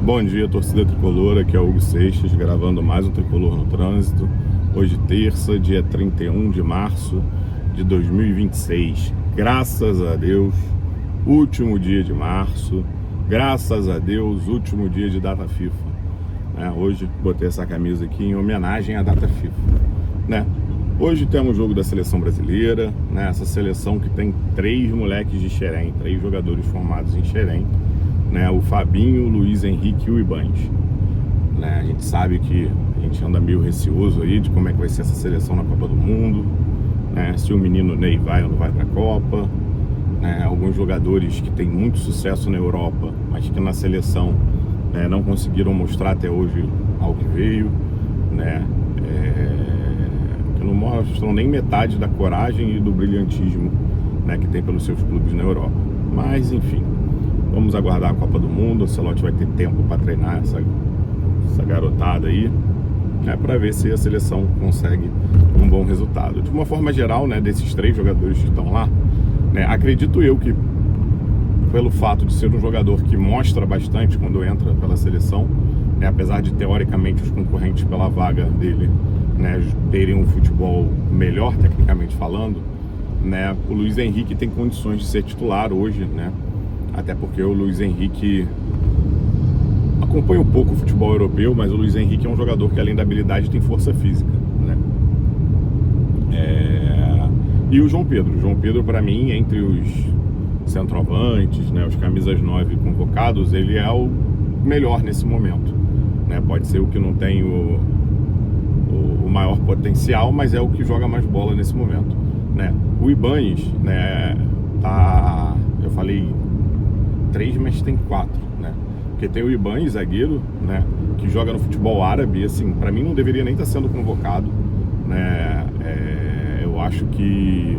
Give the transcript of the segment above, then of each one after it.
Bom dia, torcida tricolor, aqui é o Hugo Seixas, gravando mais um Tricolor no Trânsito. Hoje, terça, dia 31 de março de 2026. Graças a Deus, último dia de março. Graças a Deus, último dia de data FIFA. Hoje, botei essa camisa aqui em homenagem à data FIFA. Hoje temos o jogo da seleção brasileira, essa seleção que tem 3 moleques de Xerém, 3 jogadores formados em Xerém. O Fabinho, o Luiz Henrique e o Ibanez. A gente sabe que a gente anda meio receoso aí de como é que vai ser essa seleção na Copa do Mundo, se o menino Ney vai ou não vai para a Copa. Alguns jogadores que têm muito sucesso na Europa, mas que na seleção não conseguiram mostrar até hoje ao que veio, que não mostram nem metade da coragem e do brilhantismo que tem pelos seus clubes na Europa. Mas enfim, vamos aguardar a Copa do Mundo. O Ancelotti vai ter tempo para treinar essa garotada aí, para ver se a seleção consegue um bom resultado. De uma forma geral, desses 3 jogadores que estão lá, acredito eu que, pelo fato de ser um jogador que mostra bastante quando entra pela seleção, apesar de teoricamente os concorrentes pela vaga dele terem um futebol melhor, tecnicamente falando, o Luiz Henrique tem condições de ser titular hoje, até porque o Luiz Henrique acompanha um pouco o futebol europeu, mas o Luiz Henrique é um jogador que, além da habilidade, tem força física, E o João Pedro, para mim, entre os centroavantes, os camisas 9 convocados, ele é o melhor nesse momento, Pode ser o que não tem o maior potencial, mas é o que joga mais bola nesse momento, O Ibanez, eu falei 3, mas tem 4, Porque tem o Ibanez, zagueiro, que joga no futebol árabe, e assim, para mim não deveria nem estar sendo convocado, Eu acho que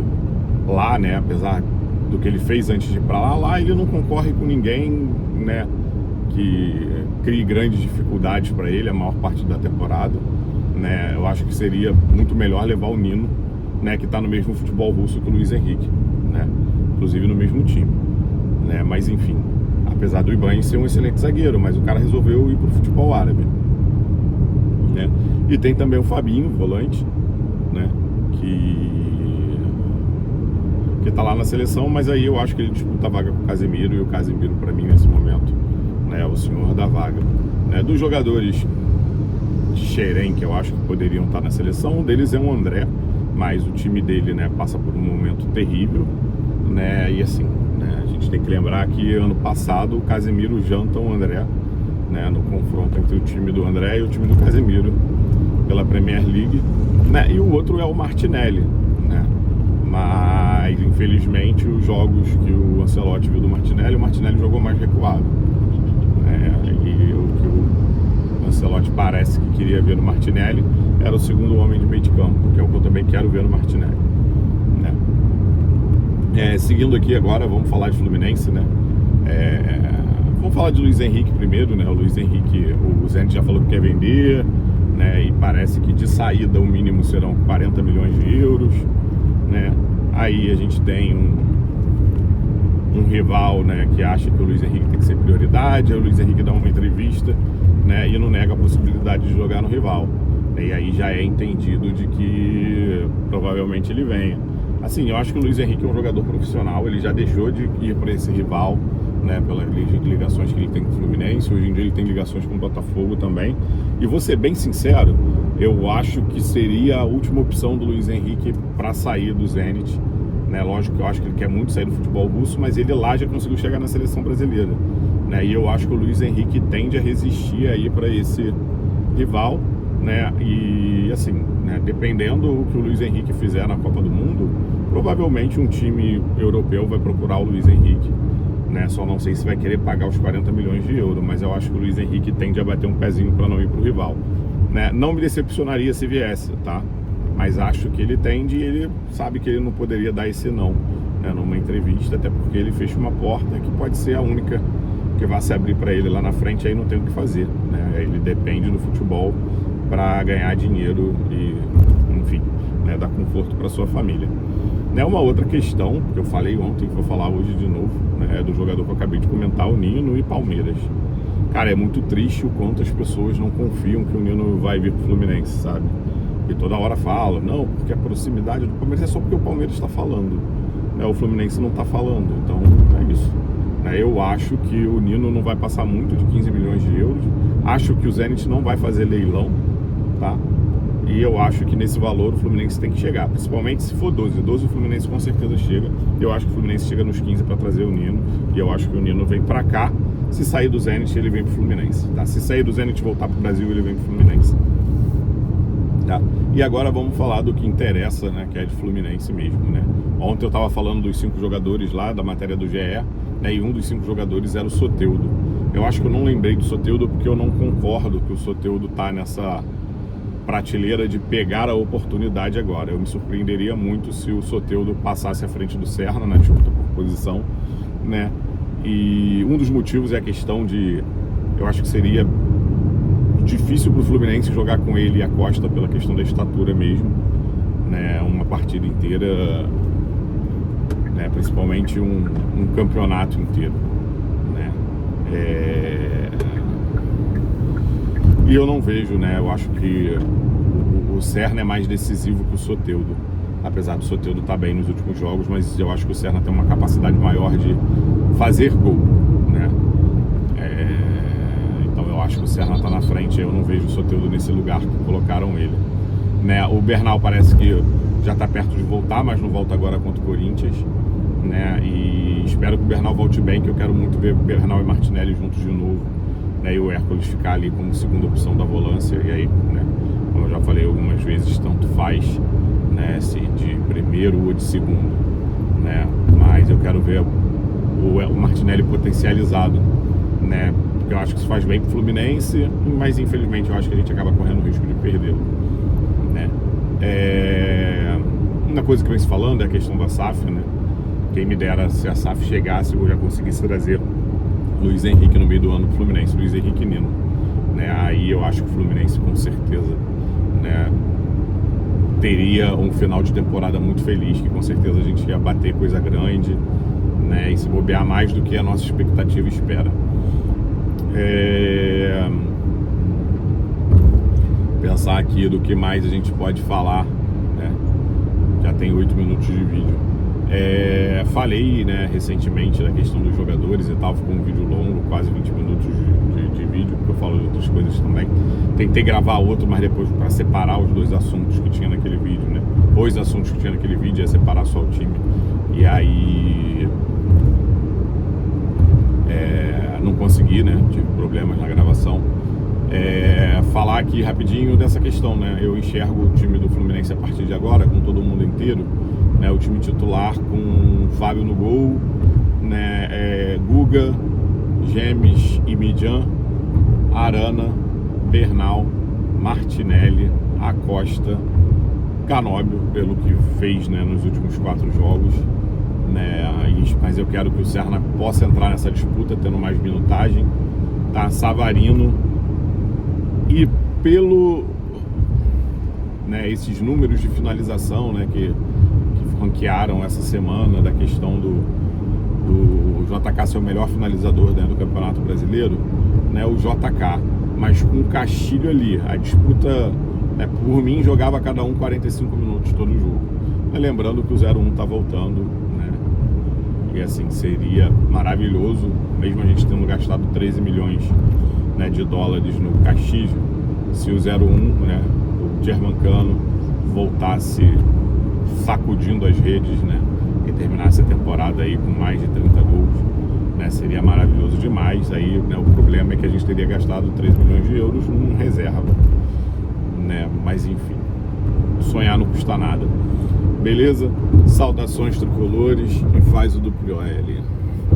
lá, apesar do que ele fez antes de ir para lá ele não concorre com ninguém, que crie grandes dificuldades para ele a maior parte da temporada, Eu acho que seria muito melhor levar o Nino, que está no mesmo futebol russo que o Luiz Henrique, inclusive no mesmo time, Mas enfim, apesar do Ibanez ser um excelente zagueiro, mas o cara resolveu ir pro futebol árabe, E tem também o Fabinho, volante, que tá lá na seleção, mas aí eu acho que ele disputa a vaga com o Casemiro, e o Casemiro, para mim, nesse momento, é o senhor da vaga. Dos jogadores de Xerém, que eu acho que poderiam estar na seleção, um deles é o André, mas o time dele, passa por um momento terrível, E assim, a gente tem que lembrar que ano passado o Casemiro janta o André, no confronto entre o time do André e o time do Casemiro pela Premier League, E o outro é o Martinelli, Mas infelizmente os jogos que o Ancelotti viu do Martinelli, o Martinelli jogou mais recuado, E o que o Ancelotti parece que queria ver no Martinelli era o segundo homem de meio de campo, que é o que eu também quero ver no Martinelli, Seguindo aqui agora, vamos falar de Fluminense, Vamos falar de Luiz Henrique primeiro, O Luiz Henrique, o Zenit já falou que quer vender, E parece que de saída o mínimo serão 40 milhões de euros, Aí a gente tem um rival, que acha que o Luiz Henrique tem que ser prioridade. Aí o Luiz Henrique dá uma entrevista, e não nega a possibilidade de jogar no rival, E aí já é entendido de que provavelmente ele venha. Assim, eu acho que o Luiz Henrique é um jogador profissional, ele já deixou de ir para esse rival, pelas ligações que ele tem com o Fluminense. Hoje em dia ele tem ligações com o Botafogo também. E vou ser bem sincero, eu acho que seria a última opção do Luiz Henrique para sair do Zenit, Lógico que eu acho que ele quer muito sair do futebol russo, mas ele lá já conseguiu chegar na seleção brasileira, E eu acho que o Luiz Henrique tende a resistir aí para esse rival, E assim, dependendo do que o Luiz Henrique fizer na Copa do Mundo, provavelmente um time europeu vai procurar o Luiz Henrique, Só não sei se vai querer pagar os 40 milhões de euros, mas eu acho que o Luiz Henrique tende a bater um pezinho para não ir pro rival, Não me decepcionaria se viesse, tá? Mas acho que ele tende, e ele sabe que ele não poderia dar esse não, numa entrevista, até porque ele fecha uma porta que pode ser a única que vai se abrir para ele lá na frente. Aí não tem o que fazer, Ele depende do futebol para ganhar dinheiro e, enfim, dar conforto para sua família. Uma outra questão que eu falei ontem, que vou falar hoje de novo, é do jogador que eu acabei de comentar, o Nino e Palmeiras. cara, é muito triste o quanto as pessoas não confiam que o Nino vai vir pro Fluminense, sabe? E toda hora fala, não, porque a proximidade do Palmeiras é só porque o Palmeiras está falando, né? O Fluminense não está falando, então é isso. Eu acho que o Nino não vai passar muito de 15 milhões de euros, acho que o Zenit não vai fazer leilão, tá? E eu acho que nesse valor o Fluminense tem que chegar, principalmente se for 12 o Fluminense com certeza chega. Eu acho que o Fluminense chega nos 15 para trazer o Nino, e eu acho que o Nino vem para cá. Se sair do Zenit, ele vem pro Fluminense, tá? Se sair do Zenit e voltar pro Brasil, ele vem pro Fluminense, tá? E agora vamos falar do que interessa, né, que é de Fluminense mesmo, né? Ontem eu tava falando dos 5 jogadores lá, da matéria do GE, né, e um dos 5 jogadores era o Soteldo. Eu acho que eu não lembrei do Soteldo porque eu não concordo que o Soteldo tá nessa prateleira de pegar a oportunidade agora. Eu me surpreenderia muito se o Soteldo passasse à frente do Serna na disputa por posição, né? E um dos motivos é a questão de... Eu acho que seria difícil para o Fluminense jogar com ele e a Costa pela questão da estatura mesmo, né? Uma partida inteira, né? Principalmente um campeonato inteiro, né? E eu não vejo, né? Eu acho que o Serna é mais decisivo que o Soteldo. Apesar do Soteldo estar bem nos últimos jogos, mas eu acho que o Serna tem uma capacidade maior de fazer gol, né? Então eu acho que o Serna está na frente, eu não vejo o Soteldo nesse lugar que colocaram ele, né? O Bernal parece que já está perto de voltar, mas não volta agora contra o Corinthians, né? E espero que o Bernal volte bem, que eu quero muito ver Bernal e Martinelli juntos de novo, né? E o Hércules ficar ali como segunda opção da volância, e aí, né? Como eu já falei algumas vezes, tanto faz, né, se de primeiro ou de segundo, né? Mas eu quero ver o Martinelli potencializado, né? Porque eu acho que isso faz bem pro Fluminense, mas infelizmente eu acho que a gente acaba correndo o risco de perdê-lo, né? Uma coisa que vem se falando é a questão da SAF, né? Quem me dera se a SAF chegasse eu já conseguisse trazer Luiz Henrique no meio do ano pro Fluminense, Luiz Henrique e Nino, né? Aí eu acho que o Fluminense com certeza, né, teria um final de temporada muito feliz, que com certeza a gente ia bater coisa grande, né, e se bobear mais do que a nossa expectativa espera. Pensar aqui do que mais a gente pode falar, né? Já tem 8 minutos de vídeo. Falei, né, recentemente da questão dos jogadores e tal, ficou um vídeo longo, quase 20 minutos de vídeo, porque eu falo de outras coisas também. Tentei gravar outro, mas depois para separar os dois assuntos que tinha naquele vídeo, né? Os assuntos que tinha naquele vídeo é separar só o time. E aí não consegui, né? Tive problemas na gravação. Falar aqui rapidinho dessa questão, né? Eu enxergo o time do Fluminense a partir de agora, com todo mundo inteiro, né? O time titular com Fábio no gol, né? Guga, Gemes e Midjan, Arana, Bernal, Martinelli, Acosta, Canóbio, pelo que fez, né, nos últimos 4 jogos, né? Mas eu quero que o Serna possa entrar nessa disputa tendo mais minutagem, tá? Savarino. E pelo, né, esses números de finalização, né, que ranquearam essa semana, da questão do JK ser o melhor finalizador dentro do Campeonato Brasileiro, né, o JK, mas com o Castilho ali, a disputa, né, por mim, jogava cada um 45 minutos todo o jogo. Lembrando que o 0-1 tá voltando, né, e assim, seria maravilhoso, mesmo a gente tendo gastado 13 milhões, né, de dólares no Castilho, se o 0-1, né, o Germancano voltasse sacudindo as redes, né, e terminasse a temporada aí com mais de 30 gols, né, seria maravilhoso demais. Aí, né, o problema é que a gente teria gastado 3 milhões de euros num reserva, né, mas enfim, sonhar não custa nada. Beleza? Saudações tricolores e faz o duplo OL.